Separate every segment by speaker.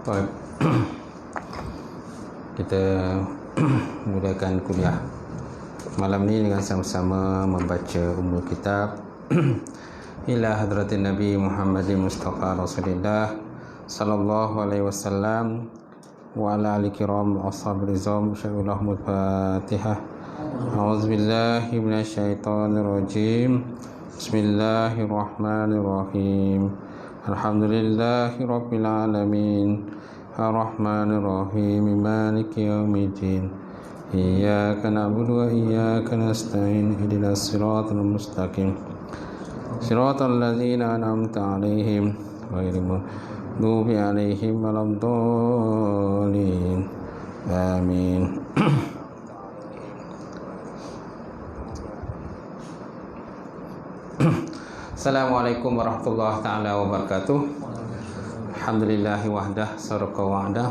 Speaker 1: Baik. Kita mulakan kuliah malam ni dengan sama-sama membaca Ummul Kitab ila hadratin Nabi Muhammadin Mustafa Rasulullah sallallahu alaihi wasallam wa ala alihi kiram ashabi rizam syarulahul Fatihah. A'udzubillahi minasyaitonir rajim. Bismillahirrahmanirrahim. Alhamdulillahi rabbil alamin. Ar-Rahmanir Rahim. Maliki yaumiddin. Iyyaka na'budu wa iyyaka nasta'in. Ihdinas siratal mustaqim. Siratal ladzina an'amta 'alaihim ghairil maghdubi 'alaihim waladdallin. Amin. Assalamualaikum warahmatullahi taala wabarakatuh. Alhamdulillahi wahdah sarqa wa'dah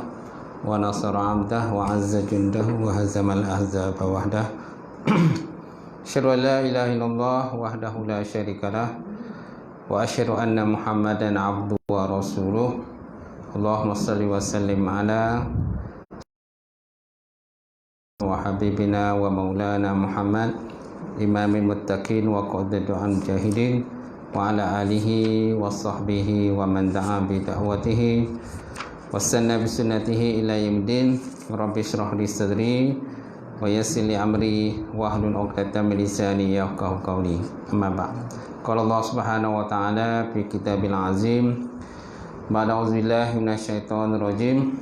Speaker 1: wa nasara 'abdah wa 'azza jundahu wa hazamal ahzaba wahdah. Asyhadu an la ilaha illallah wahdahu la syarikalah wa asyhadu anna Muhammadan 'abduhu wa rasuluh. Allahumma shalli wa sallim ala wa habibina wa maulana Muhammad imamil muttaqin wa qaddatul jahidin wa ala alihi wa sahbihi wa man da'a bi da'watihi wa sanna bi sunnatihi ila yaumil. Rabbi shrah li sadri wa yassir li amri wa hlul 'uqdatam min lisani yafqahu qawli. Amma ba'd. Qala Allah Subhanahu wa ta'ala fi kitabil azim. Ba'da auzubillahi minasyaitonir rajim.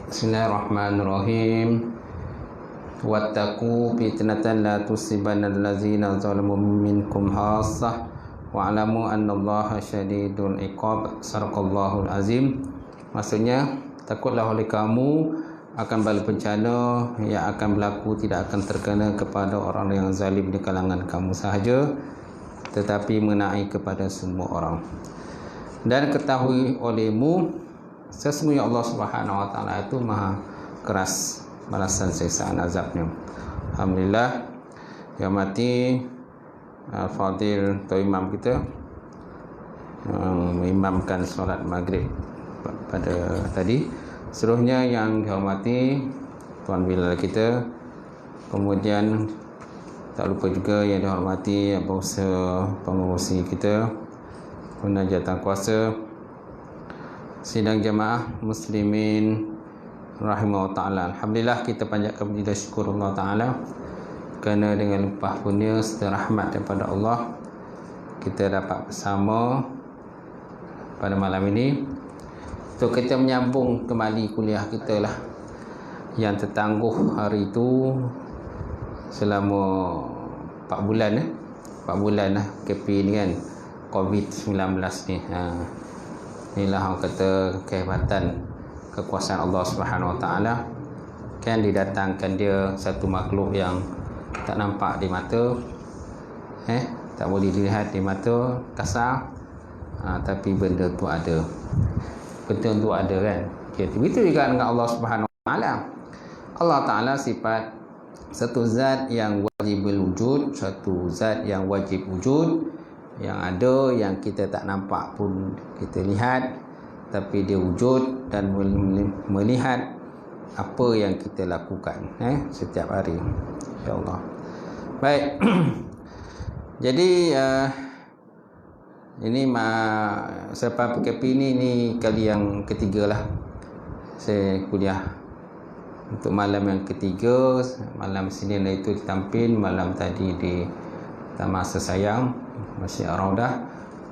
Speaker 1: Bismillahirrahmanirrahim. Wattaqu fitnatan la tusibanna allazina zalamu minkum khassah wa'lamu annallaha syadidul iqab. Sadaqallahul azim. Maksudnya, takutlah oleh kamu akan bala bencana yang akan berlaku tidak akan terkena kepada orang yang zalim di kalangan kamu sahaja, tetapi mengenai kepada semua orang. Dan ketahui olehmu sesungguhnya Allah Subhanahu wa taala itu maha keras balasan siksaan azabnya. Alhamdulillah, yang mati Fadil atau imam kita mengimamkan solat maghrib pada tadi. Seluruhnya yang dihormati Tuan Bilal kita, kemudian tak lupa juga yang dihormati pengusaha pengurusi kita, penajatan kuasa, sidang jamaah muslimin rahimahullah ta'ala. Alhamdulillah, kita panjatkan puji syukur Allah ta'ala kerana dengan limpah kurnia serta rahmat daripada Allah kita dapat bersama pada malam ini untuk kita menyambung kembali kuliah kita lah yang tertangguh hari itu selama 4 bulan 4 bulan lah KP ni kan, COVID-19 ni. Inilah orang kata kehebatan kekuasaan Allah Subhanahu wa taala, kan didatangkan dia satu makhluk yang tak nampak di mata, tak boleh dilihat di mata kasar, tapi benda tu ada, benda tu ada kan. Begitu juga dengan Allah Subhanahu wa taala. Allah taala sifat satu zat yang wajib wujud, satu zat yang wajib wujud, yang ada, yang kita tak nampak pun kita lihat, tapi dia wujud dan melihat apa yang kita lakukan setiap hari, insya-Allah. Baik. Jadi ini selepas PKP ni kali yang ketiga lah saya kuliah untuk malam yang ketiga. Malam Senin itu di Tampin, malam tadi di Taman Sesayang Masjid Ar-Raudah,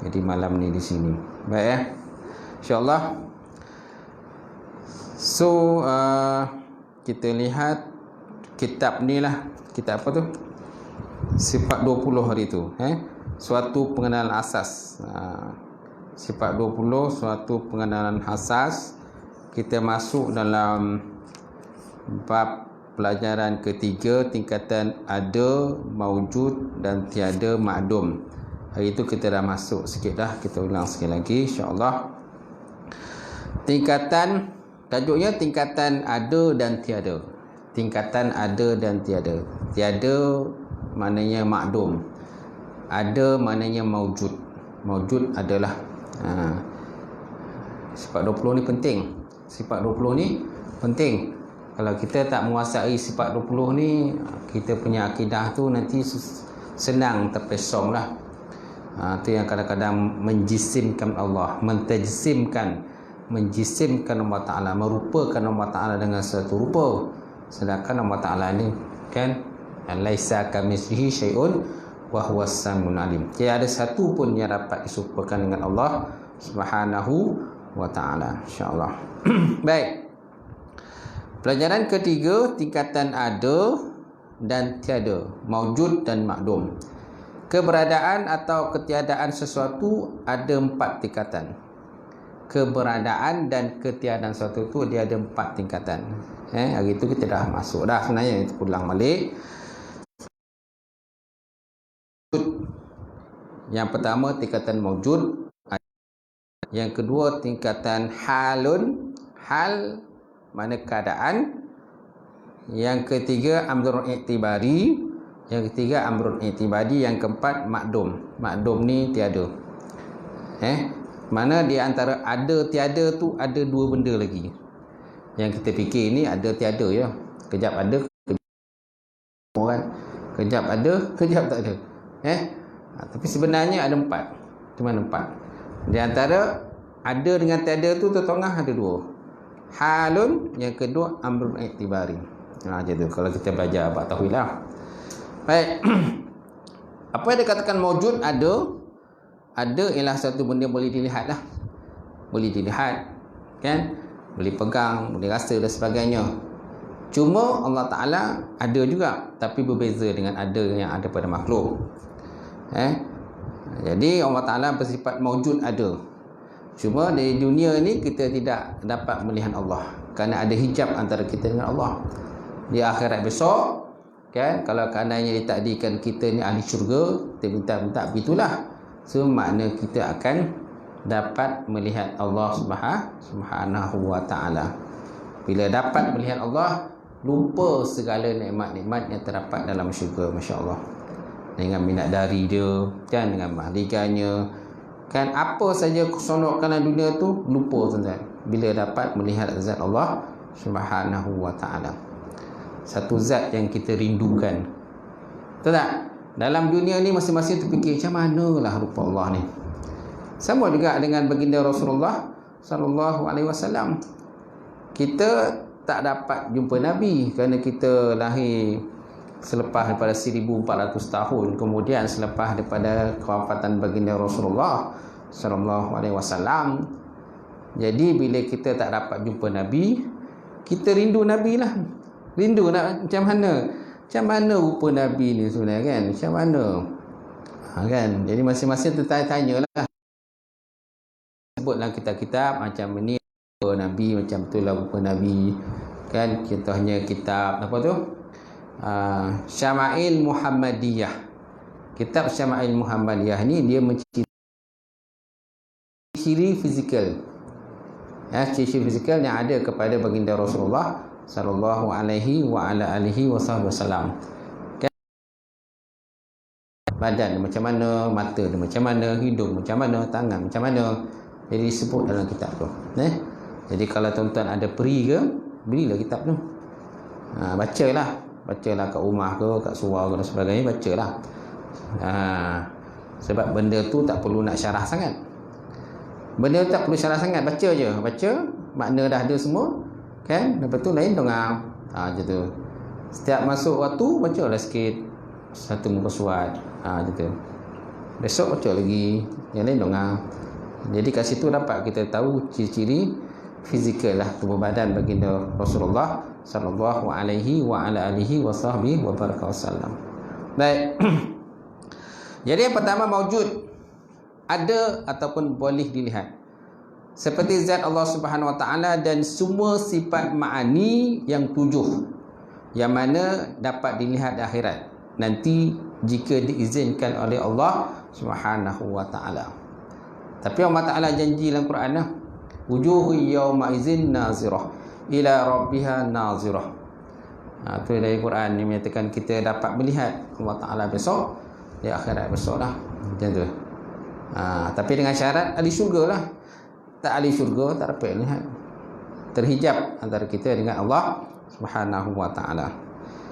Speaker 1: jadi malam ni di sini. Baik insya-Allah. So kita lihat kitab ni lah, kitab apa tu? Sifat 20 hari tu, suatu pengenalan asas. Sifat 20, suatu pengenalan asas. Kita masuk dalam bab pelajaran ketiga, tingkatan ada, maujud dan tiada ma'dum. Hari itu kita dah masuk sikit dah, kita ulang sekali lagi insya-Allah. Tingkatan, tajuknya tingkatan ada dan tiada. Tingkatan ada dan tiada. Tiada maknanya ma'dum, ada maknanya maujud. Maujud adalah sifat 20 ni penting. Sifat 20 ni penting. Kalau kita tak menguasai sifat 20 ni, kita punya akidah tu nanti senang terpesong lah. Tu yang kadang-kadang menjisimkan Allah, menjisimkan Allah Ta'ala, merupakan Allah Ta'ala dengan satu rupa. Sedangkan Allah Ta'ala ni kan, laisa kamitslihi syai'un wa huwas samiul alim. Tiada satu pun yang dapat diserupakan dengan Allah Subhanahu wa Ta'ala, insya-Allah. Baik. Pelajaran ketiga, tingkatan ada dan tiada, maujud dan makdum. Keberadaan atau ketiadaan sesuatu ada 4 tingkatan. Keberadaan dan ketiadaan sesuatu tu dia ada 4 tingkatan. Hari tu kita dah masuk dah sebenarnya, kita ulang balik. Yang pertama tingkatan maujud, yang kedua tingkatan halun, hal mana keadaan, yang ketiga amrun i'tibari, yang ketiga amrun i'tibari, yang keempat makdum. Makdum ni tiada. Mana di antara ada tiada tu ada 2 benda lagi. Yang kita fikir ni ada tiada ya. Kejap ada, kejap ada, kejap tak ada. Tapi sebenarnya ada 4. Cuma 4. Di antara ada dengan tiada tu tengah ada 2. Halun, yang kedua amrun i'tibari. Macam tu kalau kita belajar bab tauhid lah. Baik. Apa yang dikatakan maujud ada ialah satu benda boleh dilihat lah. Boleh dilihat, kan? Boleh pegang, boleh rasa dan sebagainya. Cuma Allah Ta'ala ada juga, tapi berbeza dengan ada yang ada pada makhluk. Jadi Allah Ta'ala bersifat maujud ada. Cuma di dunia ni kita tidak dapat melihat Allah, kerana ada hijab antara kita dengan Allah. Di akhirat besok, kan, kalau keadaannya ditakdirkan kita ni ahli syurga, kita minta begitulah. So makna kita akan dapat melihat Allah Subhanahu wa Ta'ala. Bila dapat melihat Allah, lupa segala nikmat-nikmat yang terdapat dalam syurga, masya-Allah. Dengan bidadari dia, kan, dengan mahliganya, kan, apa saja keseronokan dalam dunia tu lupa tuan-tuan bila dapat melihat zat Allah Subhanahu wa Ta'ala. Satu zat yang kita rindukan. Betul tak? Dalam dunia ni masing-masing terfikir macam manalah rupa Allah ni. Sama juga dengan baginda Rasulullah sallallahu alaihi wasallam. Kita tak dapat jumpa Nabi kerana kita lahir selepas daripada 1400 tahun kemudian selepas daripada kewafatan baginda Rasulullah sallallahu alaihi wasallam. Jadi bila kita tak dapat jumpa Nabi, kita rindu Nabi lah. Rindu nak macam mana rupa Nabi ni sebenarnya, kan? Macam mana? Kan? Jadi masing-masing tertanya-tanya lah. Sebut dalam kitab-kitab macam ni rupa Nabi, macam itulah rupa Nabi, kan? Contohnya kitab apa tu? Syama'il Muhammadiyah. Kitab Syama'il Muhammadiyah ni dia menceritakan ciri fizikal, ciri fizikal yang ada kepada baginda Rasulullah sallallahu alaihi wa ala alihi wasallam. Kan? Badan dia macam mana, mata dia macam mana, hidung macam mana, tangan macam mana. Jadi disebut dalam kitab tu. Jadi kalau tuan-tuan ada peri ke, belilah kitab tu. Bacalah kat rumah ke, kat surau ke dan sebagainya, bacalah. Sebab benda tu tak perlu nak syarah sangat. Benda tu tak perlu syarah sangat, baca je. Baca, makna dah ada semua, kan? Lepas tu lain dengar. Macam tu. Setiap masuk waktu, bacalah sikit. Satu muka surat. Macam tu. Besok baca lagi. Yang lain dengar. Jadi kat situ dapat kita tahu ciri-ciri fizikal lah tubuh badan baginda Rasulullah sallallahu alaihi wa ala alihi wasahbihi wa baraka wasallam. Baik. Jadi yang pertama maujud, ada ataupun boleh dilihat. Seperti zat Allah Subhanahu wa Ta'ala dan semua sifat ma'ani yang 7 yang mana dapat dilihat di akhirat nanti jika diizinkan oleh Allah Subhanahu wa Ta'ala. Tapi Allah Ta'ala janji dalam Quran lah, wujuhu yawma izin nazirah ila rabbiha nazirah. Itu dari Quran yang menyatakan kita dapat melihat Allah Ta'ala besok di akhirat besok lah. Macam tu. Tapi dengan syarat ahli syurga lah. Tak ahli syurga tak dapat lihat. terhijab antara kita dengan Allah Subhanahu wa taala.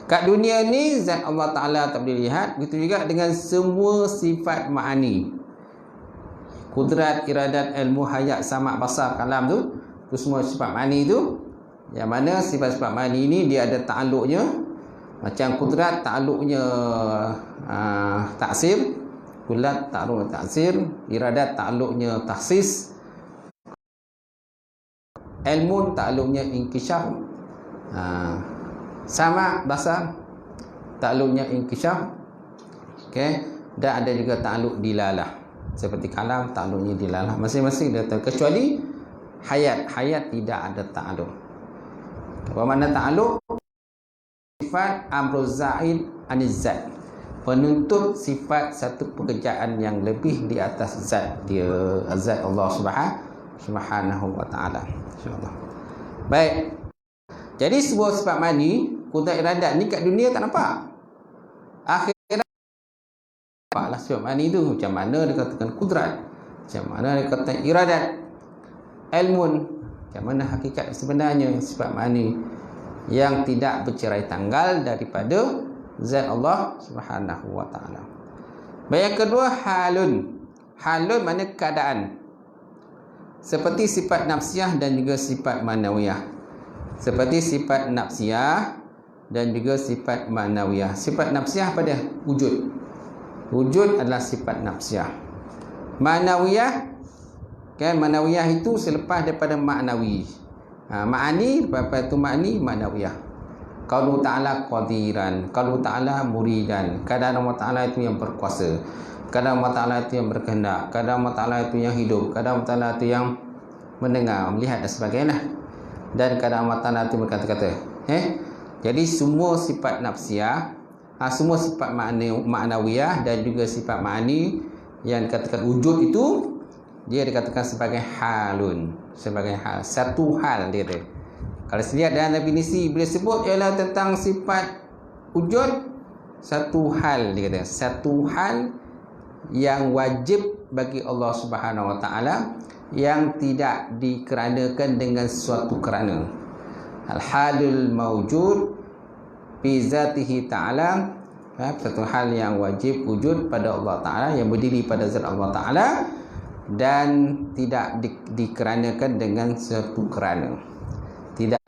Speaker 1: Kat dunia ni zat Allah taala tak boleh lihat, begitu juga dengan semua sifat ma'ani. Kudrat, iradat, ilmu, hayat, samak, basar, kalam tu semua sifat ma'ani tu. Yang mana sifat-sifat ma'ani ni dia ada ta'alluqnya. Macam kudrat ta'alluqnya taksir, kulat ta'alluqnya taksir, iradat ta'alluqnya takhsis, ilmu ta'alluqnya inkishaf, sama basar ta'alluqnya inkishaf, okey, dan ada juga ta'alluq dilalah seperti kalam ta'alluqnya dilalah. Masing-masing dia kecuali hayat tidak ada ta'alluq. Apa makna ta'alluq? Sifat amruz zaid aniz-zat, penuntut sifat satu pekerjaan yang lebih di atas zat dia, zat Allah Subhanahu wa taala, insyaallah. Baik, jadi sebuah sifat mani, kudrat, iradat ni kat dunia tak nampak. Akhirat nampaklah sifat mani tu, macam mana dia katakan kudrat, macam mana dia katakan iradat, ilmun, macam mana hakikat sebenarnya sifat mani yang tidak bercerai tanggal daripada zat Allah Subhanahu wa taala. Baik, yang kedua halun. Halun makna keadaan. Seperti sifat nafsiyah dan juga sifat manawiyah. Seperti sifat nafsiyah dan juga sifat manawiyah. Sifat nafsiyah pada wujud. Wujud adalah sifat nafsiyah. Manawiyah, kan, manawiyah itu selepas daripada maknawi. Ma'ani, lepas itu ma'ni, ma'nawiyah. Qaulu ta'ala qadiran, qaulu ta'ala muridan. Kadang Allah Ta'ala itu yang berkuasa, kadang Allah Ta'ala itu yang berkehendak, kadang Allah Ta'ala itu yang hidup, kadang Allah Ta'ala itu yang mendengar, melihat dan sebagainya. Dan kadang Allah Ta'ala itu berkata-kata. Jadi semua sifat nafsiyah, semua sifat ma'nawiyah dan juga sifat ma'ani yang dikatakan wujud itu, dia dikatakan sebagai halun, sebagai hal, satu hal dia tu. Kalau lihat dalam definisi bila sebut ialah tentang sifat wujud, satu hal dia kata, satu hal yang wajib bagi Allah Subhanahu wa taala yang tidak dikeranakan dengan suatu kerana. Al-halul mawjud fi zatihi ta'ala, satu hal yang wajib wujud pada Allah Ta'ala, yang berdiri pada zat Allah Ta'ala dan tidak dikeranakan dengan satu kerana. Tidak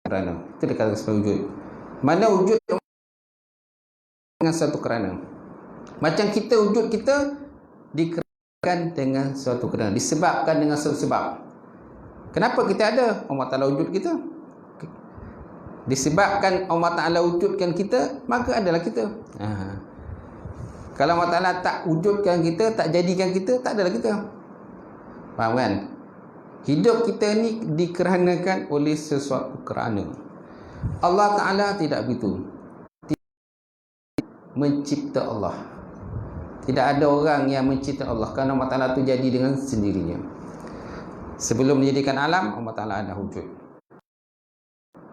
Speaker 1: kerana. Itu dikatakan sebagai wujud. Mana wujud dengan satu kerana. Macam kita, wujud kita dikeranakan dengan suatu kerana, disebabkan dengan suatu sebab. Kenapa kita ada? Allah Ta'ala wujud kita. Disebabkan Allah Ta'ala wujudkan kita, maka adalah kita. Kalau Allah Ta'ala tak wujudkan kita, tak jadikan kita, tak adalah kita. Faham kan? Hidup kita ni dikeranakan oleh sesuatu kerana. Allah Ta'ala tidak begitu. Mencipta Allah. Tidak ada orang yang mencipta Allah, kerana Allah Ta'ala itu jadi dengan sendirinya. Sebelum menjadikan alam, Allah Ta'ala ada wujud.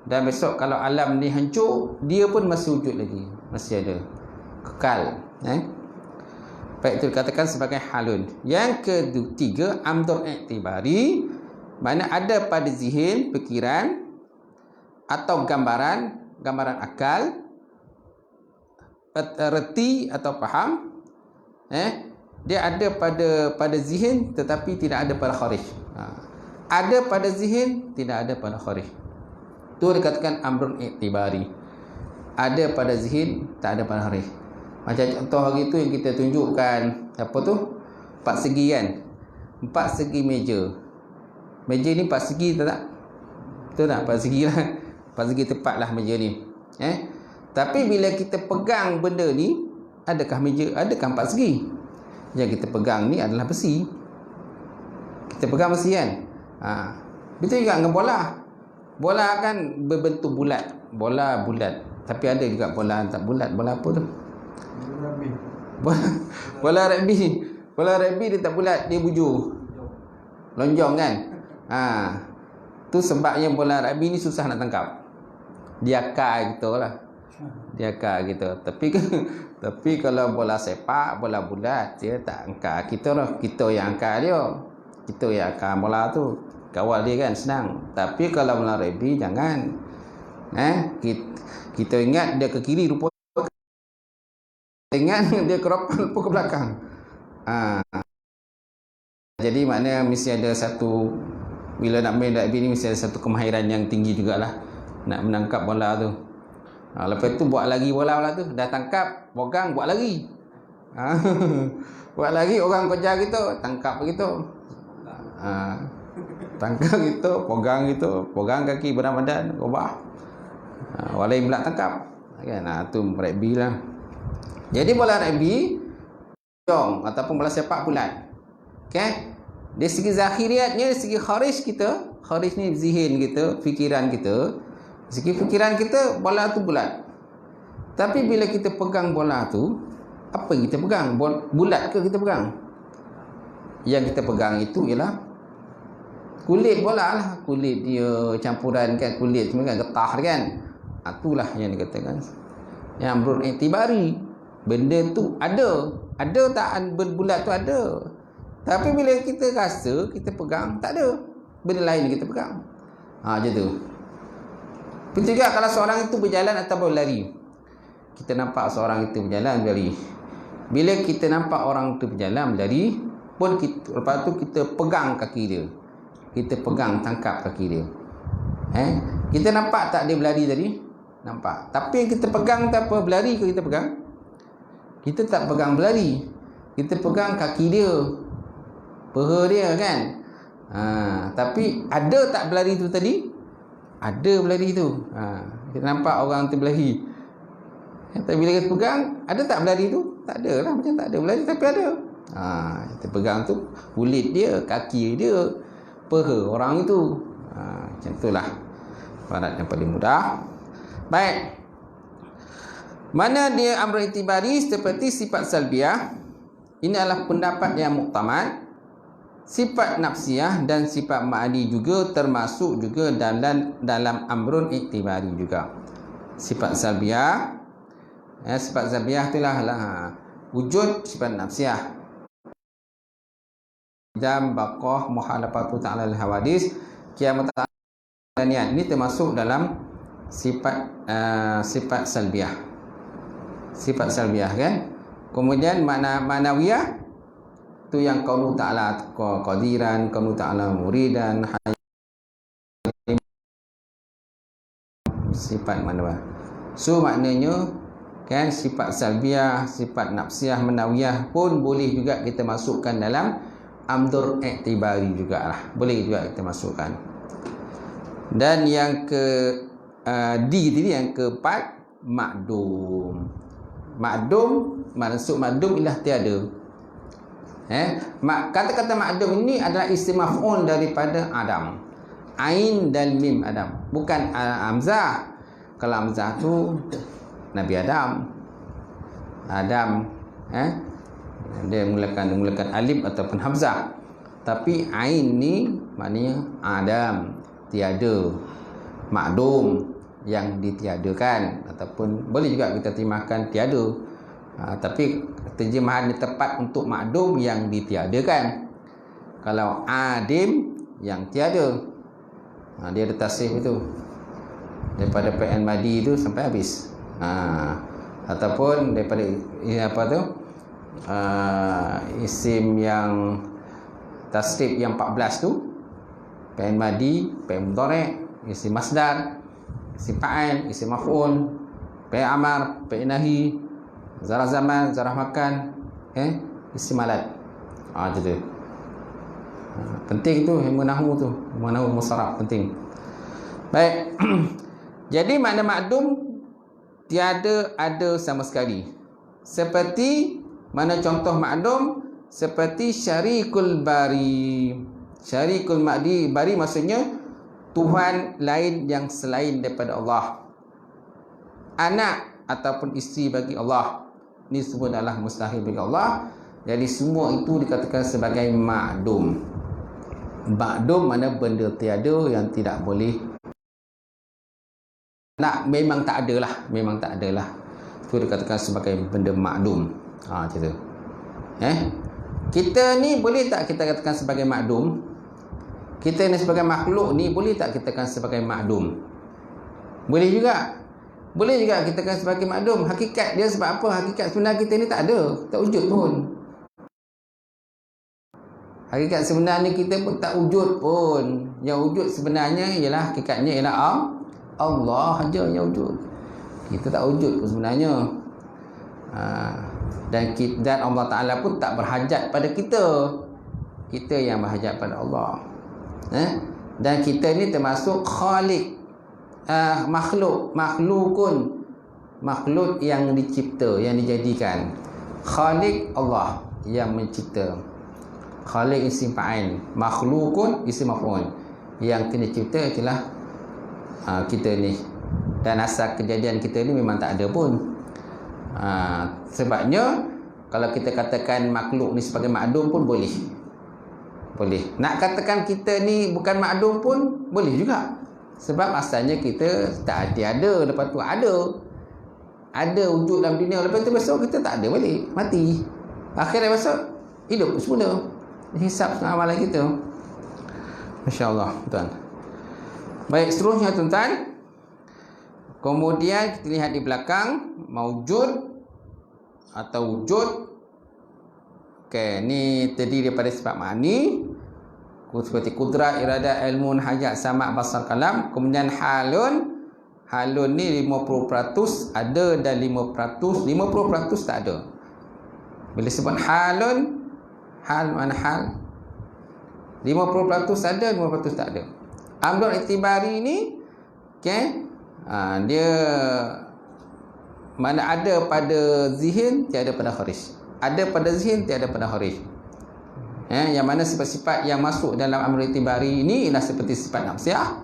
Speaker 1: Dan besok kalau alam ni hancur, dia pun masih wujud lagi, masih ada, kekal. Baik, itu dikatakan sebagai halun. Yang ketiga, amdur i'tibari, mana ada pada zihin, fikiran atau gambaran akal, reti atau faham, dia ada pada zihin tetapi tidak ada pada kharij. Ada pada zihin, tidak ada pada kharij. Itu dikatakan amrun i'tibari. Ada pada zihin, tak ada pada kharij. Macam contoh hari tu yang kita tunjukkan, apa tu? 4 segi kan? 4 segi meja. Meja ni 4 segi tak? Betul tak? 4 segi lah. 4 segi tepat lah meja ni. Tapi bila kita pegang benda ni, adakah 4 segi? Yang kita pegang ni adalah besi. Kita pegang besi kan? Betul juga dengan bola. Bola kan berbentuk bulat. Bola bulat. Tapi ada juga bola tak bulat. Bola apa tu? Bola rugby. Bola rugby dia tak bulat, dia bujur, lonjong kan. Tu sebabnya bola rugby ni susah nak tangkap. Dia akar gitu lah. Dia akar gitu. Tapi kalau bola sepak, bola bulat, dia tak angkat. Kita yang angkat dia. Kita yang angkat bola tu. kawal dia kan, senang. Tapi kalau mula Rabi, jangan. Kita ingat dia ke kiri, rupa ingat dia ke depan, rupa ke belakang. Jadi maknanya mesti ada satu, bila nak main rugby ni mesti ada satu kemahiran yang tinggi jugalah nak menangkap bola tu. Lepas tu buat lagi bola tu, dah tangkap, pegang, buat lagi. Buat lagi, orang kejar kita, tangkap begitu. Tangkap gitu, pegang kaki badan, ubah. Walai pula tangkap. Kan, tu rugby lah. Jadi bola rugby jong ataupun bola sepak bulat. Okay? Dari segi zahiriatnya, dari segi kharij kita, kharij ni zihin kita, fikiran kita. Segi fikiran kita, bola tu bulat. Tapi bila kita pegang bola tu, apa yang kita pegang? Bulat ke kita pegang? Yang kita pegang itu ialah kulit bola lah. Kulit dia campuran kan, kulit semua kan, getah kan. Itulah yang dikatakan yang berintibari. Benda tu ada tak berbulat tu ada. Tapi bila kita rasa, kita pegang, tak ada. Benda lain kita pegang. Macam tu. Betul juga kalau seorang itu berjalan atau berlari. Kita nampak seorang itu berjalan, berlari. Bila kita nampak orang itu berjalan, berlari, pun kita, lepas tu kita pegang kaki dia. Kita pegang, tangkap kaki dia. Kita nampak tak dia berlari tadi? Nampak. Tapi yang kita pegang tak apa, berlari ke kita pegang? Kita tak pegang berlari. Kita pegang kaki dia, peha dia kan. Tapi ada tak berlari tu tadi? Ada berlari tu. Kita nampak orang tu berlari. Tapi bila kita pegang, ada tak berlari tu? Tak ada lah, macam tak ada berlari, tapi ada. Kita pegang tu kulit dia, kaki dia, peha orang itu. Macam itulah ibarat yang paling mudah. Baik. Mana dia amr itibari seperti sifat salbiah? Ini adalah pendapat yang muktamad. Sifat nafsiyah dan sifat ma'ani juga termasuk juga dalam amrun iktibari juga. Sifat salbiah, sifat salbiah itulah wujud sifat nafsiyah. Dan baqah muhalafatu ta'ala al-hawadis, kiamat ini termasuk dalam sifat salbiah. Sifat salbiah kan. Kemudian ma'nawiyah tu yang qaulu ta'ala qadiran, qaulu ta'ala muridan, sifat manawiyah. So maknanya kan sifat salbiah, sifat nafsiyah, manawiyah pun boleh juga kita masukkan dalam amdur i'tibari jugalah. Boleh juga kita masukkan. Dan yang D tadi, yang keempat makdum. Makdum, maksud makdum ialah tiada. Kata-kata makdum ini adalah isim maf'ul daripada Adam. Ain dan mim Adam, bukan hamzah. Kalau hamzah tu Nabi Adam. Dia mulakan alif ataupun hamzah. Tapi ain ni maknanya Adam, tiada. Makdum, yang ditiadakan, ataupun boleh juga kita terjemahkan tiada. Tapi terjemahan yang tepat untuk makdum yang ditiadakan. Kalau adim, yang tiada. Dia ada tasrif itu daripada PN madi itu sampai habis. Ataupun daripada isim yang tasrif yang 14 tu, PN madi, PN mudhari', isim masdar, isim fa'il, isim maf'ul, fi'il amar, fi'il nahi, zarah zaman, zarah makan, isim alat. Macam tu. Penting tu ilmu nahwu tu, ilmu nahwu musarraf penting. Baik. Jadi makna makdum tiada ada sama sekali. Seperti mana contoh makdum? Seperti syarikul bari. Syarikul bari maksudnya Tuhan lain yang selain daripada Allah. Anak ataupun isteri bagi Allah. Ini semua adalah mustahil bagi Allah. Jadi semua itu dikatakan sebagai ma'dum. Ma'dum mana benda tiada yang tidak boleh. Memang tak adalah. Memang tak adalah. Itu dikatakan sebagai benda ma'dum. Macam tu. Kita ni boleh tak kita katakan sebagai ma'dum? Kita ni sebagai makhluk ni boleh tak kita katakan sebagai makdum? Boleh juga. Boleh juga kita katakan sebagai makdum. Hakikat dia sebab apa? Hakikat sebenar kita ni tak ada, tak wujud pun. Hakikat sebenarnya kita pun tak wujud pun. Yang wujud sebenarnya ialah hakikatnya ialah Allah saja yang wujud. Kita tak wujud pun sebenarnya. Dan Allah Ta'ala pun tak berhajat pada kita. Kita yang berhajat pada Allah. Dan kita ni termasuk khalik, makhluk yang dicipta, yang dijadikan. Khalik Allah yang mencipta. Khalik isim fa'il, makhlukun isim maf'ul. Yang kena cipta itulah kita ni. Dan asal kejadian kita ni memang tak ada pun. Sebabnya kalau kita katakan makhluk ni sebagai makdum pun boleh. Nak katakan kita ni bukan makdum pun boleh juga. Sebab asalnya kita tak ada, lepas tu ada wujud dalam dunia, lepas tu besok kita tak ada balik, mati. Akhirnya besok hidup semula. Hisap amalan kita. Masya-Allah, tuan. Baik, seterusnya tuan-tuan. Kemudian kita lihat di belakang maujud atau wujud. Okey, ni terdiri daripada sifat ma'ni seperti kudrat, iradah, ilmun, hajat, sama', basar, kalam. Kemudian halun ni 50% ada dan 50% tak ada. Bila sebut halun, hal mana hal? 50% ada, 50% tak ada. Amrul i'tibari ni, okey, dia mana ada pada zihin, tiada pada kharij. Ada pada zihin, tiada pada kharij. Yang mana sifat-sifat yang masuk dalam amrul i'tibari ini ialah seperti sifat nafsiyah,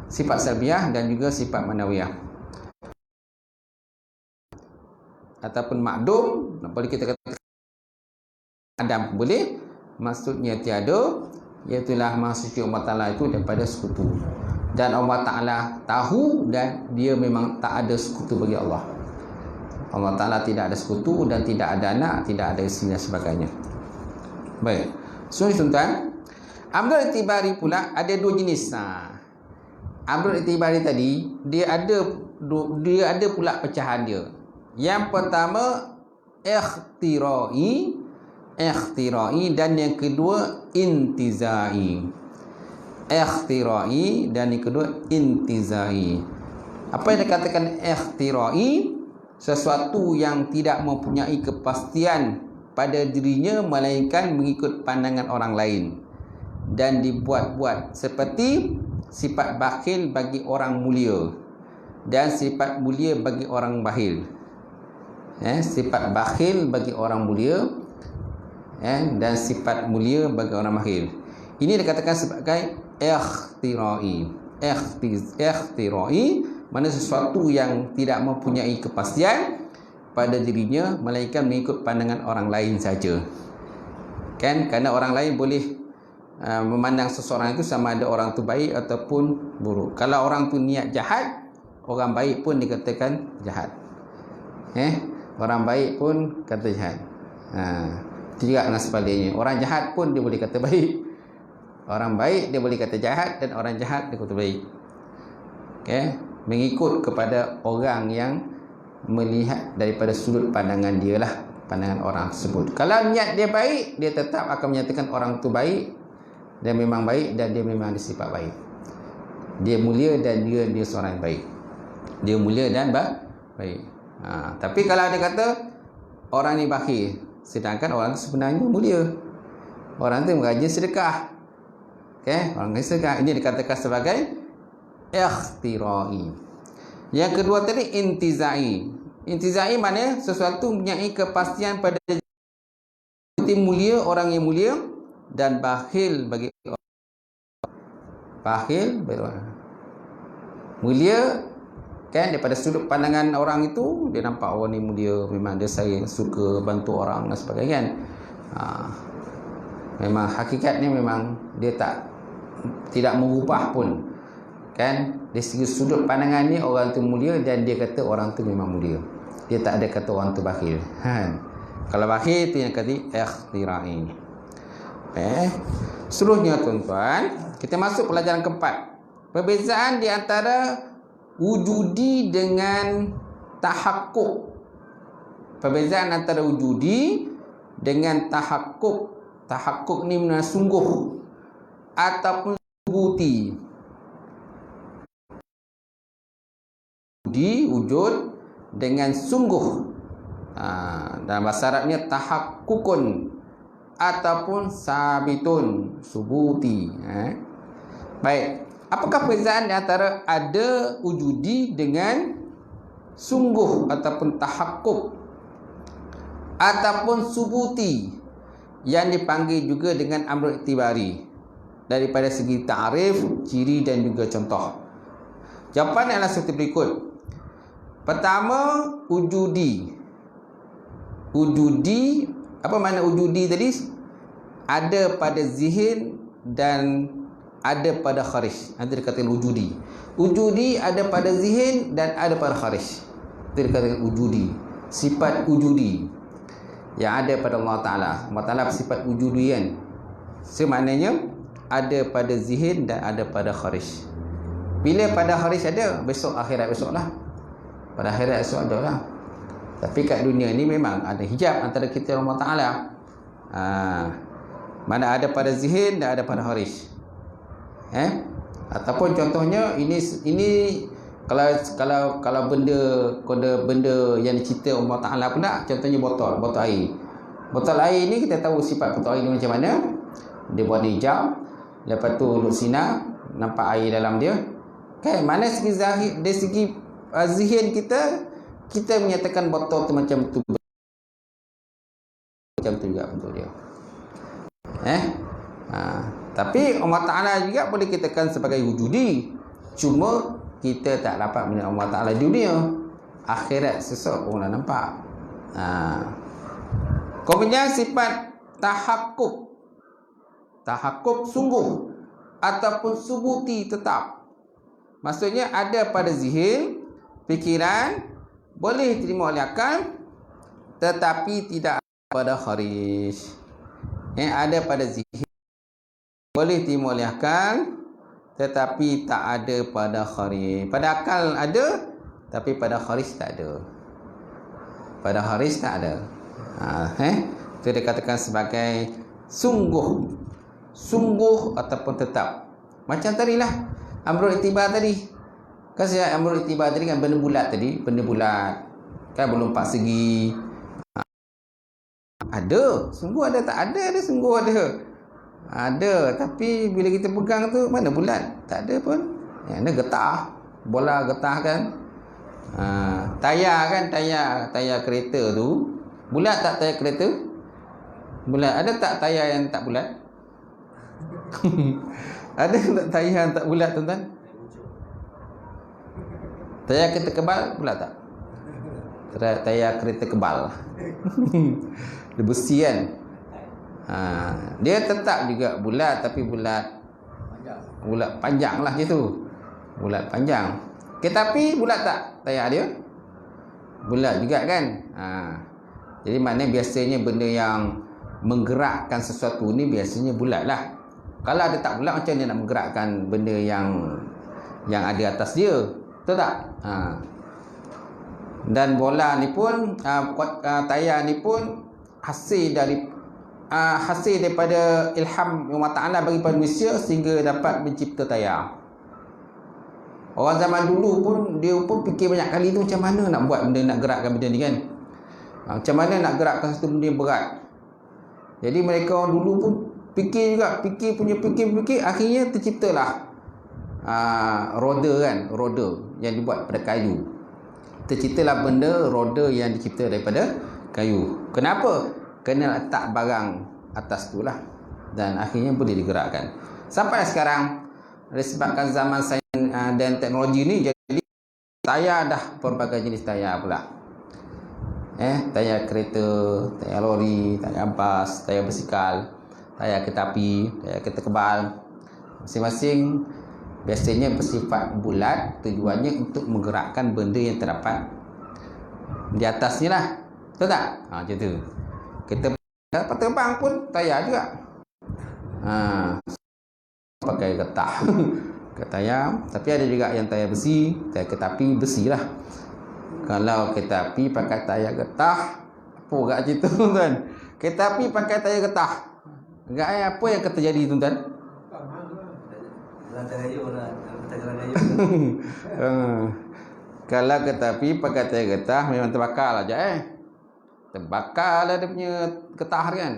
Speaker 1: sifat salbiyah dan juga sifat manawiyah. Ataupun makdum, boleh kita kata Adam boleh, maksudnya tiada, iaitulah maksudnya Allah Ta'ala itu daripada sekutu. Dan Allah Ta'ala tahu dan dia memang tak ada sekutu bagi Allah. Allah Ta'ala tidak ada sekutu dan tidak ada anak, tidak ada isteri dan sebagainya. Baik, so tuan-tuan, amrul i'tibari pula ada dua jenis. Amrul i'tibari tadi dia ada pula pecahan dia. Yang pertama ikhtirai dan yang kedua intizai. Ikhtirai dan yang kedua intizai. Apa yang dikatakan ikhtirai? Sesuatu yang tidak mempunyai kepastian pada dirinya melainkan mengikut pandangan orang lain dan dibuat-buat, seperti sifat bakhil bagi orang mulia dan sifat mulia bagi orang bakhil. Sifat bakhil bagi orang mulia dan sifat mulia bagi orang bakhil. Ini dikatakan sebagai ikhtirai. Ikhtirai mana sesuatu yang tidak mempunyai kepastian pada dirinya melainkan mengikut pandangan orang lain saja. Kerana orang lain boleh memandang seseorang itu sama ada orang tu baik ataupun buruk. Kalau orang tu niat jahat, orang baik pun dikatakan jahat. Orang baik pun kata jahat. Tidak dengan sebaliknya. Orang jahat pun dia boleh kata baik. Orang baik dia boleh kata jahat, dan orang jahat dia kata baik. Mengikut kepada orang yang melihat daripada sudut pandangan dia lah, pandangan orang tersebut. Kalau niat dia baik, dia tetap akan menyatakan orang tu baik, dia memang baik dan dia memang ada sifat baik. Dia mulia dan dia seorang yang baik. Dia mulia dan baik. Tapi kalau dia kata orang ni bakhil, sedangkan orang tu sebenarnya mulia, orang tu merajin sedekah, orang rajin sedekah, ini dikatakan sebagai ikhtirai. Yang kedua tadi intizai. Intizai maknanya sesuatu mempunyai kepastian pada seperti mulia orang yang mulia dan bakhil bagi orang. Bakhil bagi orang mulia, daripada sudut pandangan orang itu dia nampak orang ni mulia, memang dia sayang, suka bantu orang dan sebagainya. Memang hakikatnya memang dia tidak mengubah pun. Dari segi sudut pandangan ni orang tu mulia dan dia kata orang tu memang mulia. Dia tak ada kata orang tu bakhil. Kalau bakhil tu yang kata ikhtirai. Seterusnya tuan-tuan, kita masuk pelajaran keempat. Perbezaan di antara wujudi dengan tahakkuk. Perbezaan antara wujudi dengan tahakkuk. Tahakkuk ni makna sungguh ataupun subuti. Wujud dengan sungguh. Dalam bahasa Arabnya tahakkukun ataupun sabitun, subuti. Baik, apakah perbezaan di antara ada wujudi dengan sungguh ataupun tahakkuk ataupun subuti yang dipanggil juga dengan amrul iktibari daripada segi ta'rif, ciri dan juga contoh? Jawapan adalah seperti berikut. Pertama, wujudi. Wujudi, apa makna wujudi tadi? Ada pada zihin dan ada pada kharij. Nanti dikatakan wujudi. Wujudi ada pada zihin dan ada pada kharij. Itu dikatakan wujudi. Sifat wujudi yang ada pada Allah Ta'ala. Allah Ta'ala bersifat wujudi kan. Semaknanya ada pada zihin dan ada pada kharij. Bila pada kharij ada, besok akhirat besok lah. Pada akhirat esok ada lah. Tapi kat dunia ni memang ada hijab antara kita dan Allah Ta'ala. Mana ada pada zihin dan ada pada kharij. Ataupun contohnya ini kalau benda yang dicerita Allah Ta'ala pula, contohnya botol air. Botol air ni kita tahu sifat botol air ni macam mana. Dia warna hijau, lepas tu duduk sinar, nampak air dalam dia. Kan mana segi zahir, dari segi zihin kita menyatakan botol tu macam tu, juga bentuk dia. Tapi Allah Ta'ala juga boleh kita katakan sebagai wujudi. Cuma kita tak dapat melihat Allah Ta'ala di dunia. Akhirat sesok pun dah nampak. Kemudian sifat tahakkuk. Tahakkuk sungguh ataupun subuti tetap. Maksudnya ada pada zihin, fikiran, boleh diterima oleh akal, tetapi tidak pada kharij. Ada pada zihin, boleh diterima oleh akal, tetapi tak ada pada kharij. Pada akal ada, tapi pada kharij tak ada. Pada kharij tak ada. Itu dikatakan sebagai sungguh. Sungguh ataupun tetap. Macam tadilah amrul ittiba tadi. Kan saya amrul ittiba tadi kan benda bulat tadi, benda bulat. Kan belum 4 segi. Ada, sungguh ada, tak ada sungguh ada. Ada, tapi bila kita pegang tu mana bulat? Tak ada pun. Yang ada getah, bola getah kan. Tayar kan, tayar kereta tu. Bulat tak tayar kereta? Bulat. Ada tak tayar yang tak bulat? Ada tak tayar yang tak bulat tuan-tuan? Tayar kereta kebal bulat tak? Tayar kereta kebal. Dia besi kan. Dia tetap juga bulat, tapi bulat panjang lah gitu. Bulat panjang. Tapi bulat tak tayar dia? Bulat juga kan. Jadi maknanya biasanya benda yang menggerakkan sesuatu ni biasanya bulat lah. Kalau ada tak bulat, macam mana nak menggerakkan benda yang ada atas dia? Betul tak? Dan bola ni pun, tayar ni pun hasil daripada ilham Allah Ta'ala bagi pada manusia sehingga dapat mencipta tayar. Orang zaman dulu pun dia pun fikir banyak kali tu macam mana nak buat benda, nak gerakkan benda ni kan. Macam mana nak gerakkan satu benda yang berat. Jadi mereka orang dulu pun fikir juga, fikir, akhirnya terciptalah roda kan, roda yang dibuat pada kayu. Terciptalah benda roda yang dicipta daripada kayu. Kenapa? Kena letak barang atas tu lah, dan akhirnya boleh digerakkan. Sampai sekarang, disebabkan zaman sains dan teknologi ni, jadi tayar dah pelbagai jenis tayar pula. Tayar kereta, tayar lori, tayar bas, tayar basikal, tayar kereta api, tayar kereta kebal. Masing-masing biasanya bersifat bulat, tujuannya untuk menggerakkan benda yang terdapat di atasnya lah. Betul tak? Macam tu. Kereta terbang pun tayar juga. Pakai getah. Getah ayam. Tapi ada juga yang tayar besi, tayar kereta api besi lah. Kalau kereta api pakai tayar getah, apa agak cerita tuan? Kereta api pakai tayar getah. Agak apa yang akan terjadi tuan? Kalau kereta api pakai tayar getah memang terbakar lah je terbakar lah dia punya getah kan.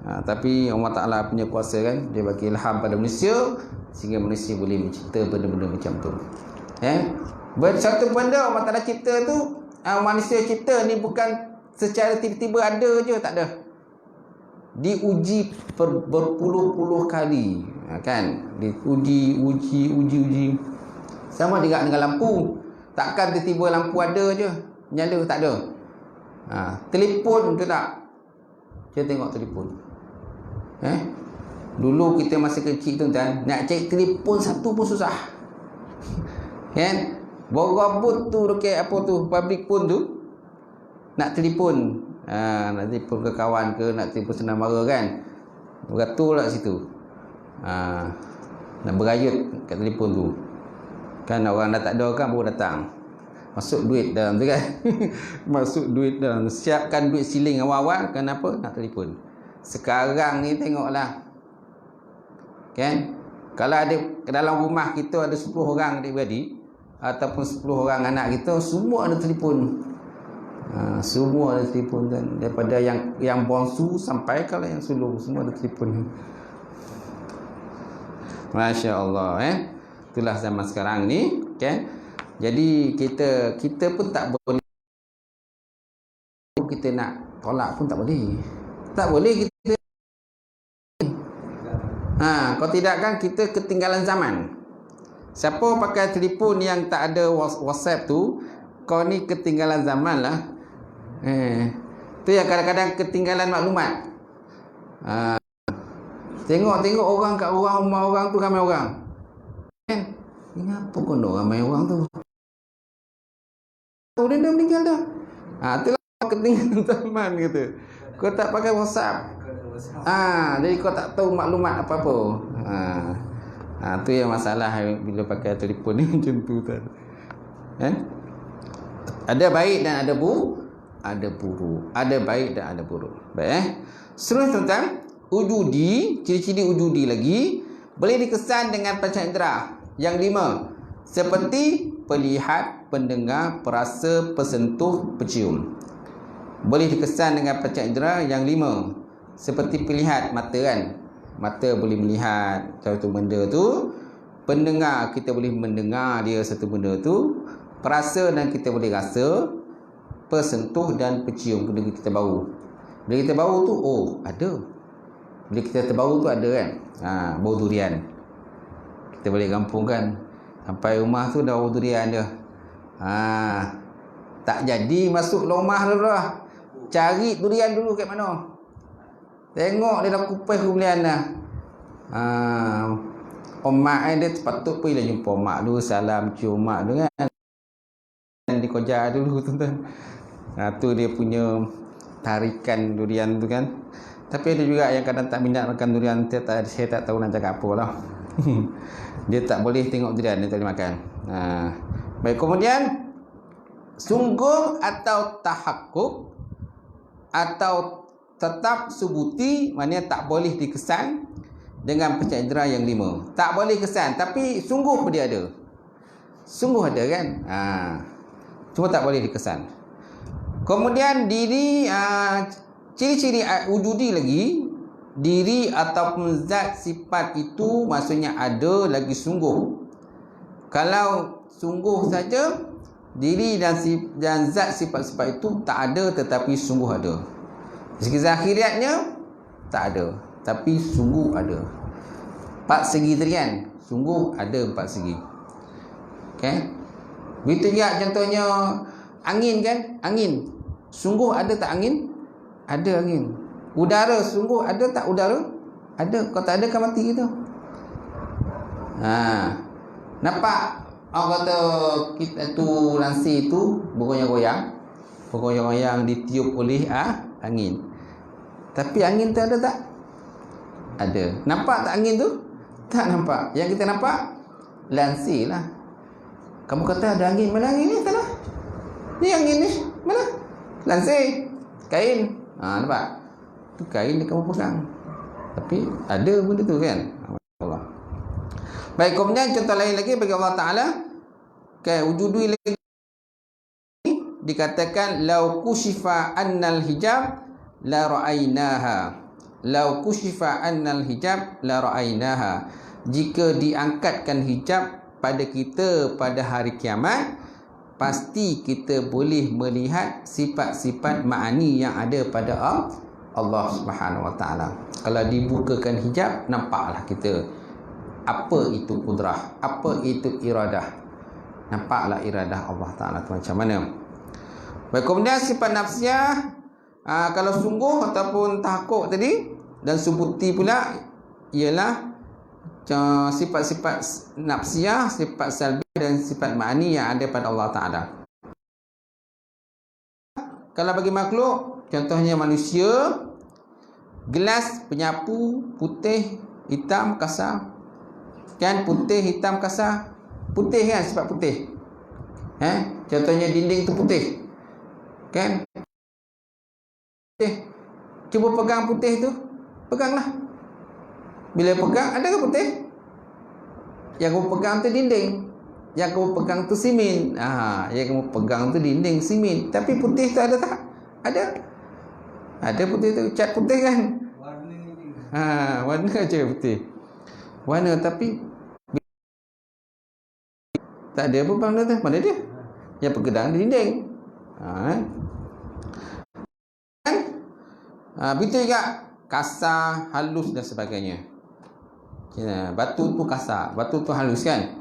Speaker 1: Tapi Allah Ta'ala punya kuasa kan, dia bagi ilham pada manusia sehingga manusia boleh mencipta benda-benda macam tu. Satu benda Allah Ta'ala cipta tu, manusia cipta ni bukan secara tiba-tiba ada je, tak ada. Diuji berpuluh-puluh kali, kan? Diuji. Sama juga dengan lampu. Takkan tiba-tiba lampu ada je nyala, tak ada. Telefon tu tak. Kita tengok telefon. Dulu kita masih kecil tuan-tuan, nak cari telefon satu pun susah. Kan? Borobot tu dekat apa tu, public phone tu. Nak telefon, nak telefon ke kawan ke, nak telefon senang mara kan. Beratur lah situ. Nak berayut kat telefon tu. Kan orang dah tak ada kan baru datang. Masuk duit dalam tu kan. Masuk duit dalam. Siapkan duit siling awal-awal. Kenapa? Nak telefon. Sekarang ni tengoklah. Kan? Kalau ada dalam rumah kita ada 10 orang adik-beradik ataupun 10 orang anak kita, semua ada telefon. Semua ada telefon kan. Daripada yang bongsu sampai kalau yang sulung, semua ada telefon. Masya Allah. Itulah zaman sekarang ni, kan? Jadi kita pun tak boleh, kita nak tolak pun tak boleh. Tak boleh kita. Kalau tidak kan kita ketinggalan zaman. Siapa pakai telefon yang tak ada WhatsApp tu, kau ni ketinggalan zaman lah. Tu yang kadang-kadang ketinggalan maklumat. Tengok orang kat rumah orang tu ramai orang. Ini apa kau ramai orang tu? Dia dah meninggal dah. Itulah ketinggalan zaman kata. Kau tak pakai WhatsApp. Jadi kau tak tahu maklumat apa-apa. Tu yang masalah bila pakai telefon ni macam tu kan. Ada baik dan ada buruk. Ada baik dan ada buruk. Baik Seterusnya tuan-tuan, wujudi, ciri-ciri wujudi lagi boleh dikesan dengan panca indera yang 5. Seperti pelihat, pendengar, perasa, persentuh, pecium. Boleh dikesan dengan panca indera yang 5. Seperti pelihat, mata kan. Mata boleh melihat satu benda tu. Pendengar, kita boleh mendengar dia satu benda tu. Perasa dan kita boleh rasa. Persentuh dan pecium, benda kita bau. Bila kita bau tu, ada. Bila kita terbau tu ada kan. Bau durian. Kita balik kampung kan, sampai rumah tu dah bau durian dia. Tak jadi masuk rumah dulu lah. Cari durian dulu kat mana. Tengok dia dah kupas kemulian dah. Mak dia sepatut pergi lah jumpa mak dulu, salam cium mak tu kan. Dikojar dulu tuan-tuan. Tu dia punya tarikan durian tu kan. Tapi ada juga yang kadang tak minat makan durian. Saya tak tahu nak cakap apa lah. Dia tak boleh tengok durian, dia tak boleh makan. Baik, kemudian sungguh atau tahakkuk atau tetap subuti, maknanya tak boleh dikesan dengan panca indera yang 5. Tak boleh kesan, tapi sungguh dia ada. Sungguh ada kan. Cuma tak boleh dikesan. Kemudian diri, ciri-ciri wujudi lagi, diri ataupun zat sifat itu maksudnya ada lagi sungguh. Kalau sungguh saja, diri dan zat sifat-sifat itu tak ada tetapi sungguh ada. Segi zahiriatnya tak ada, tapi sungguh ada. 4 segi tadi kan, sungguh ada 4 segi. Okay? Begitu juga contohnya angin kan, angin. Sungguh ada tak angin? Ada angin. Udara, sungguh ada tak udara? Ada. Kalau tak ada kan mati gitu. Nampak orang kata kita tu lansir tu bergoyang-goyang. Bergoyang-goyang ditiup oleh angin. Tapi angin tu ada tak? Ada. Nampak tak angin tu? Tak nampak. Yang kita nampak lansir lah. Kamu kata ada angin. Mana angin ni? Tak lah. Ni angin ni. Mana? Lansir. Kain. Nampak? Tu kain dia kamu pegang. Tapi ada benda tu kan. Allah. Baik, kemudian contoh lain lagi bagi Allah Ta'ala. Wujudui lagi dikatakan lau kushifa annal hijab la ra'ainaha. Lau kushifa annal hijab la ra'ainaha. Jika diangkatkan hijab pada kita pada hari kiamat, pasti kita boleh melihat sifat-sifat ma'ani yang ada pada Allah Subhanahu Wa Ta'ala. Kalau dibukakan hijab, nampaklah kita apa itu kudrah, apa itu iradah. Nampaklah iradah Allah Ta'ala tu macam mana. Baik, kemudian sifat nafsiyah, kalau sungguh ataupun tahakuk tadi, dan subuti pula ialah sifat-sifat nafsiyah, sifat salbi dan sifat ma'ani yang ada pada Allah Ta'ala. Kalau bagi makhluk, contohnya manusia, gelas penyapu putih, hitam, kasar. Kan putih, hitam, kasar. Putih kan, sifat putih. Contohnya dinding tu putih. Kan? Putih. Cuba pegang putih tu. Peganglah. Bila pegang, ada ke putih? Yang kamu pegang tu dinding. Yang kamu pegang tu simen. Yang kamu pegang tu dinding, simen. Tapi putih tu ada tak? Ada. Ada putih tu, cat putih kan? Warna aja putih. Warna tapi tak ada apa benda tu. Mana dia? Yang pegang dinding. Betul juga kasar, halus dan sebagainya. Batu tu kasar, batu tu halus kan?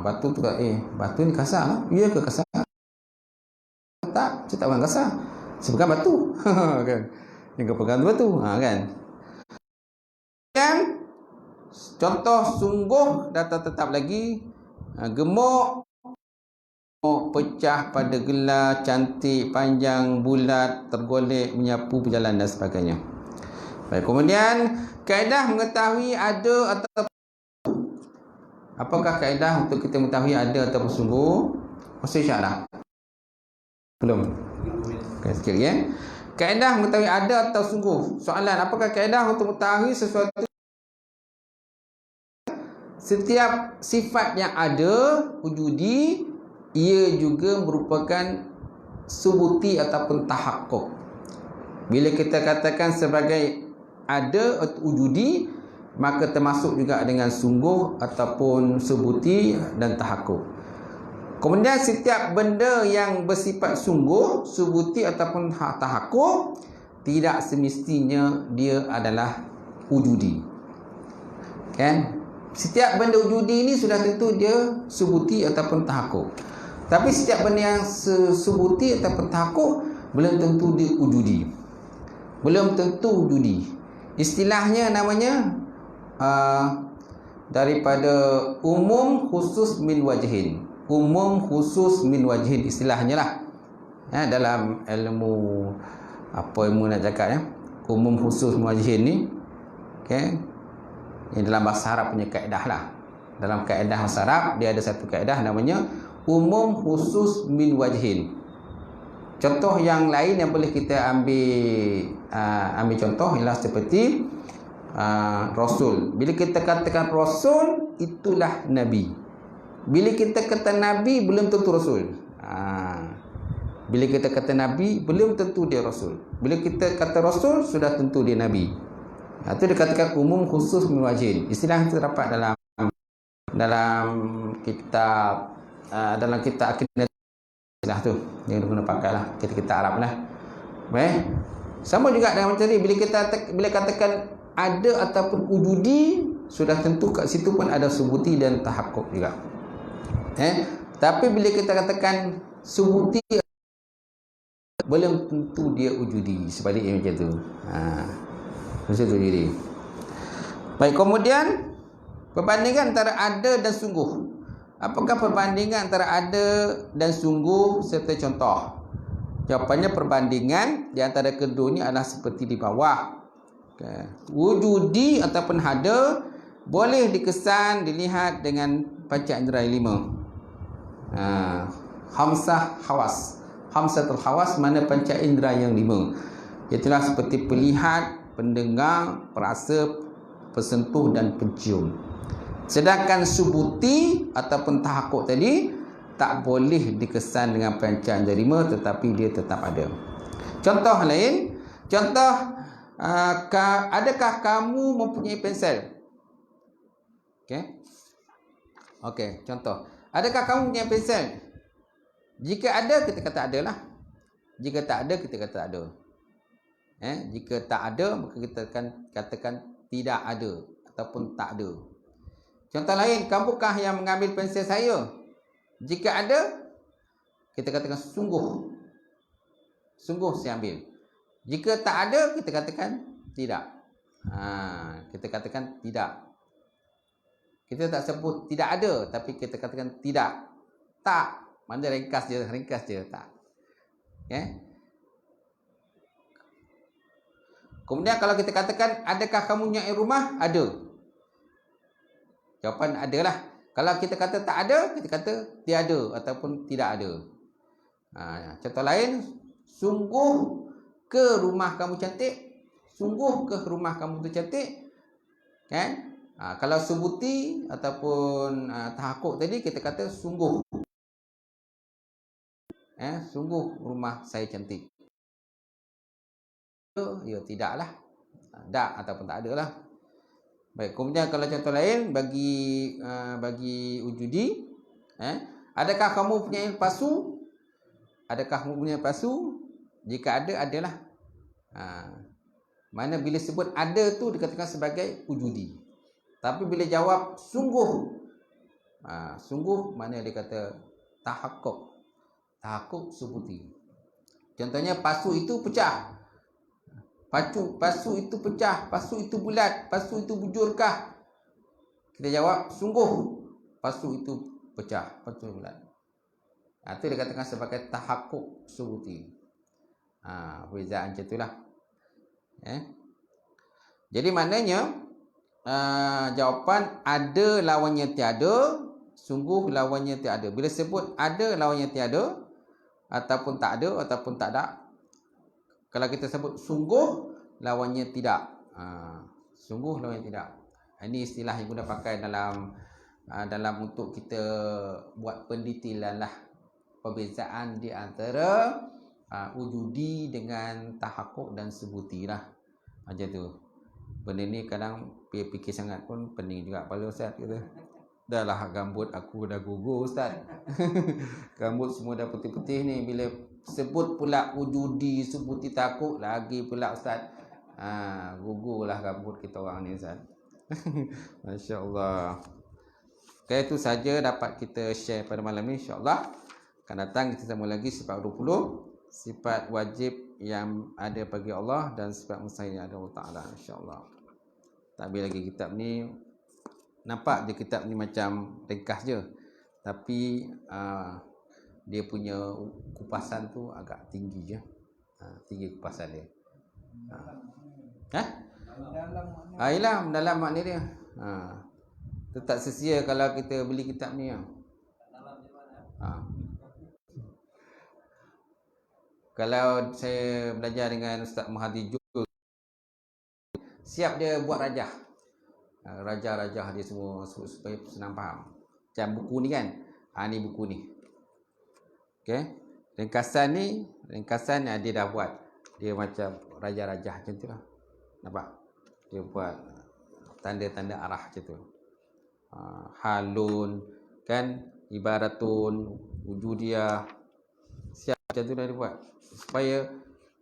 Speaker 1: Batu tu batu ni kasar lah. Ya ke kasar? Tak, saya tak orang kasar. Saya pegang batu. Kan? Yang kau pegang tu batu. Kan? Yang contoh sungguh data tetap lagi, gemuk, pecah pada gelar, cantik, panjang, bulat, tergolek, menyapu, berjalan dan sebagainya. Baik, kemudian kaedah mengetahui ada atau apakah kaedah untuk kita mengetahui ada atau sungguh? Masih insya-Allah. Belum. Okay, sikit ya. Kaedah mengetahui ada atau sungguh. Soalan, apakah kaedah untuk mengetahui sesuatu? Setiap sifat yang ada wujudi, ia juga merupakan subuti ataupun tahakkuk. Bila kita katakan sebagai ada atau wujudi, maka termasuk juga dengan sungguh ataupun subuti dan tahakkuk. Kemudian setiap benda yang bersifat sungguh, subuti ataupun tahakkuk, tidak semestinya dia adalah wujudi. Kan? Setiap benda wujudi ini sudah tentu dia subuti ataupun tahakkuk. Tapi setiap benda yang subuti ataupun tahakkuk belum tentu dia wujudi. Belum tentu wujudi. Istilahnya namanya daripada umum khusus min wajhin. Umum khusus min wajhin istilahnya lah. Dalam ilmu ilmu nak cakap umum khusus min wajhin ni, okay? Yang dalam bahasa Arab punya kaedah lah. Dalam kaedah bahasa Arab dia ada satu kaedah namanya umum khusus min wajhin. Contoh yang lain yang boleh kita ambil contoh ialah seperti Rasul. Bila kita katakan Rasul, itulah Nabi. Bila kita kata Nabi, belum tentu Rasul. Bila kita kata Nabi, belum tentu dia Rasul. Bila kita kata Rasul, sudah tentu dia Nabi. Itu dikatakan umum khusus min wajhin. Istilah itu terdapat dalam kitab akidah istilah tu. Yang guna pakailah kita Arab lah. Baik. Sama juga dengan macam tadi, bila katakan ada ataupun wujudi, sudah tentu kat situ pun ada subuti dan tahakkuk juga. Tapi bila kita katakan subuti, belum tentu dia wujudi. Sebaliknya macam tu. Macam tu jadi. Baik, kemudian perbandingan antara ada dan sungguh. Apakah perbandingan antara ada dan sungguh serta contoh? Jawapannya perbandingan di antara kedua ini adalah seperti di bawah. Okay. Wujudi ataupun ada boleh dikesan, dilihat dengan panca indera yang 5. Hamsah hawas. Hamsatul hawas mana panca indera yang 5. Itulah seperti pelihat, pendengar, perasa, pensentuh dan pencium. Sedangkan subuti ataupun tahakuk tadi tak boleh dikesan dengan panca indera 5, tetapi dia tetap ada. Contoh lain, contoh, adakah kamu mempunyai pensel? Okey, contoh. Adakah kamu mempunyai pensel? Jika ada, kita kata ada lah. Jika tak ada, kita kata ada. Jika tak ada, maka kita akan katakan tidak ada ataupun tak ada. Contoh lain, kamunkah yang mengambil pensel saya? Jika ada, kita katakan sungguh. Sungguh saya ambil. Jika tak ada, kita katakan tidak. Kita katakan tidak. Kita tak sebut tidak ada, tapi kita katakan tidak. Tak. Mana ringkas je, tak. Kemudian kalau kita katakan, adakah kamu mempunyai rumah? Ada. Jawapan adalah. Kalau kita kata tak ada, kita kata tiada ataupun tidak ada. Contoh lain, sungguh ke rumah kamu cantik? Sungguh ke rumah kamu tu cantik? Kan? Kalau subuti ataupun tahakuk tadi, kita kata sungguh. Sungguh rumah saya cantik. Ya tidaklah. Tak ataupun tak ada lah. Baik, kemudian kalau contoh lain bagi wujudi, adakah kamu punya pasu? Adakah kamu punya pasu? Jika ada, adalah. Mana bila sebut ada tu dikatakan sebagai wujudi. Tapi bila jawab sungguh, sungguh mana dia kata tahakkuk. Tahakkuk subuti. Contohnya pasu itu pecah. Pasu itu pecah, pasu itu bulat, pasu itu bujurkah? Kita jawab sungguh pasu itu pecah, pasu bulat. Itu dikatakan sebagai tahakkuk subuti. Perbezaan macam itulah. Jadi maknanya jawapan ada lawannya tiada, sungguh lawannya tiada. Bila sebut ada lawannya tiada, ataupun tak ada, ataupun tak ada. Kalau kita sebut sungguh lawannya tidak. Sungguh lawannya tidak. Ini istilah yang guna pakai dalam untuk kita buat pendetailan lah. Perbezaan di antara wujudi dengan tahakkuk dan subuti lah. Macam tu. Benda ni kadang fikir sangat pun pening juga kepala Ustaz kata. Dah lah rambut aku dah gugur Ustaz. Rambut semua dah putih-putih ni. Bila sebut pula wujudi subuti takut lagi pula Ustaz. Gugurlah rambut kita orang ni Ustaz. Masya Allah. Okay, itu saja dapat kita share pada malam ni, insya-Allah. Akan datang kita sambung lagi sifat 20, sifat wajib yang ada bagi Allah dan sifat mustahil yang ada Allah Taala, insya-Allah. Tak habis lagi kitab ni. Nampak je kitab ni macam ringkas je. Tapi dia punya kupasan tu agak tinggi je. Tinggi kupasan dia. Ialah dalam makna dia. Tu tak sesia kalau kita beli kitab ni. Kalau saya belajar dengan Ustaz Mahathir Jul, siap dia buat rajah. Rajah-rajah dia semua supaya senang faham. Macam buku ni kan. Ni buku ni. Okey. Ringkasan dia dah buat. Dia macam rajah-rajah macam tu lah. Nampak? Dia buat tanda-tanda arah macam tu. Halun kan, ibaratun, wujudiyah. Siap macam tu dah dia buat. Supaya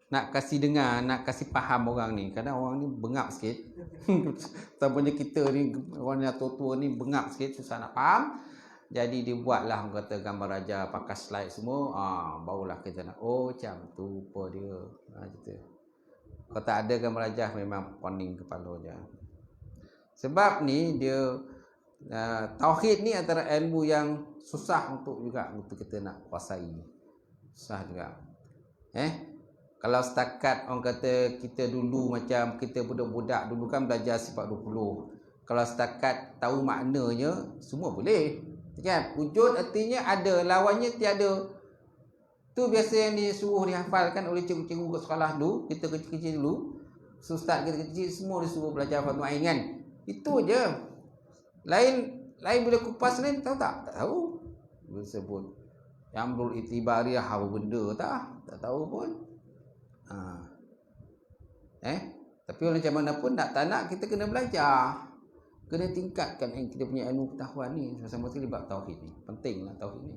Speaker 1: nak kasih dengar, nak kasih faham orang ni. Kadang orang ni bengap sikit. Tampaknya kita ni, orang yang tua-tua ni bengap sikit, susah nak faham. Jadi dia buatlah, kata gambar raja, pakai slide semua. Barulah kita nak, macam tu rupa dia. Gitu. Kalau tak ada gambar raja, memang poning kepala je. Sebab ni dia tauhid ni antara ilmu yang susah untuk kita nak kuasai. Susah juga. Kalau setakat orang kata kita dulu macam kita budak-budak dulu kan belajar sifat 20. Kalau setakat tahu maknanya, semua boleh. Kan? Wujud artinya ada, lawannya tiada. Tu biasa yang disuruh dihafalkan oleh cikgu-cikgu kat sekolah dulu. Kita kecil-kecil dulu. Ustaz kita kecil semua disuruh belajar Fatul Ain kan. Itu je. Lain bila kupas lain tahu tak? Tak tahu. Dia sebut Amrul Itibariyah apa benda tak tahu pun. Tapi macam mana pun tak nak kita kena belajar. Kena tingkatkan kita punya ilmu pengetahuan ni sama-sama sekali bab tauhid ni. Pentinglah tauhid ni.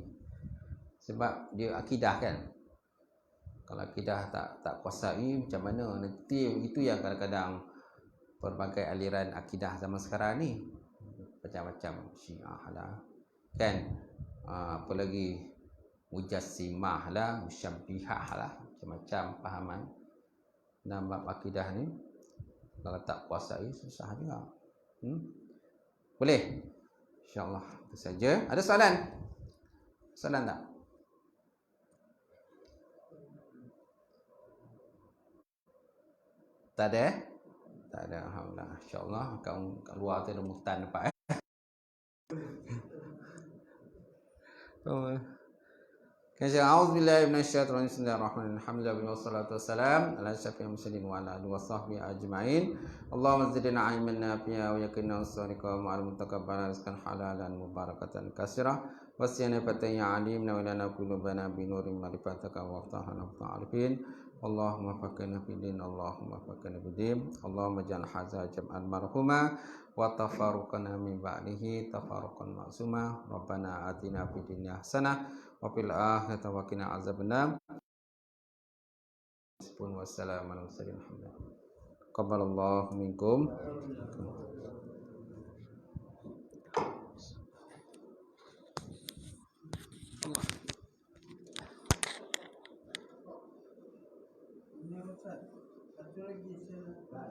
Speaker 1: Sebab dia akidah kan. Kalau akidah tak kuasai macam mana nanti itu yang kadang-kadang pelbagai aliran akidah zaman sekarang ni macam-macam Syiah lah kan, apa lagi Mujassimah lah, Musyabbihah lah, macam-macam pahaman dalam bab akidah ni. Kalau tak kuasai susah juga. Boleh? InsyaAllah itu saja. Ada soalan? Soalan tak? Tak ada? Tak ada. Alhamdulillah. InsyaAllah kat luar tu ada muhtan dapat. A'udzubillahi minasyaitonir rajim. Bismillahirrahmanirrahim. Alhamdulillah wassalatu wassalam ala asyrafil mursalin wa ala alihi washabbihi ajmain. Allahumma zidna ilman nafi'a wa yaqina as-sadiqa wa ma'al mutaqabbala rizqan halalan mubarakatan katsira wasiyana fataya alimna wa lana qulubana bi nurin ma'rifataka wa aftahana ta'arifin. Allahumma faqina fid din, Allahumma faqina fid din, Allahumma ja'al hadza jam'an marhuma wa tafarruqana min ba'dihi tafarruqan ma'suma. Rabbana atina fid dunya hasanah wa fil akhirati wa qina azabannar. Wassalamu ala mursalin. Alhamdulillah. Qabbalallahu minkum.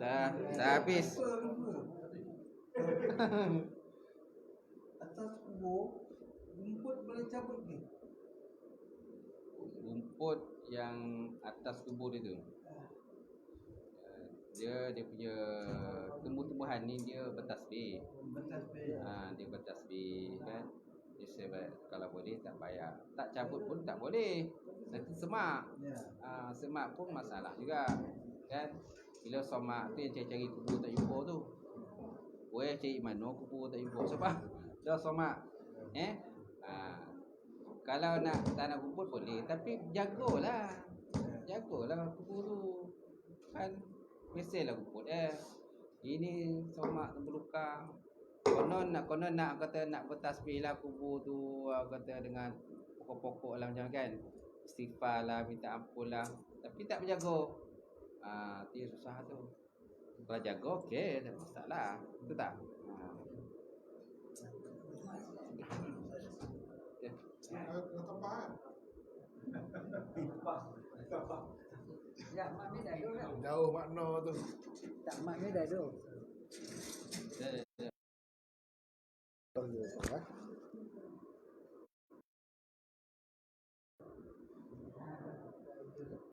Speaker 1: Dah habis.
Speaker 2: Atas kubur rumput boleh cabut ni.
Speaker 1: Rumput yang atas kubur itu, dia punya tumbuh-tumbuhan ni dia bertasbih. Dia bertasbih kan. Dia sebab kalau boleh tak payah. Tak cabut pun tak boleh. Nanti semak. Semak pun masalah juga kan. Bila semak tu yang cari-cari kubur tak jumpa tu. Boleh cari mana kubur tak jumpa sebab dah semak. Kalau tak nak kubur boleh, tapi jagalah kubur tu kan. Biasalah kubur ini somak terlukang. Konon nak kata nak bertasbih lah kubur tu, kata dengan pokok-pokok lah macam kan, istighfar lah, minta ampun lah, tapi tak berjaga. Dia susah tu. Kalau jaga okey, tak masalah. Betul tak?
Speaker 2: Ya, mak ni dah dulu kan?
Speaker 3: Jauh makna tu.
Speaker 2: Tak, mak ni dah dulu.
Speaker 3: Tahu je,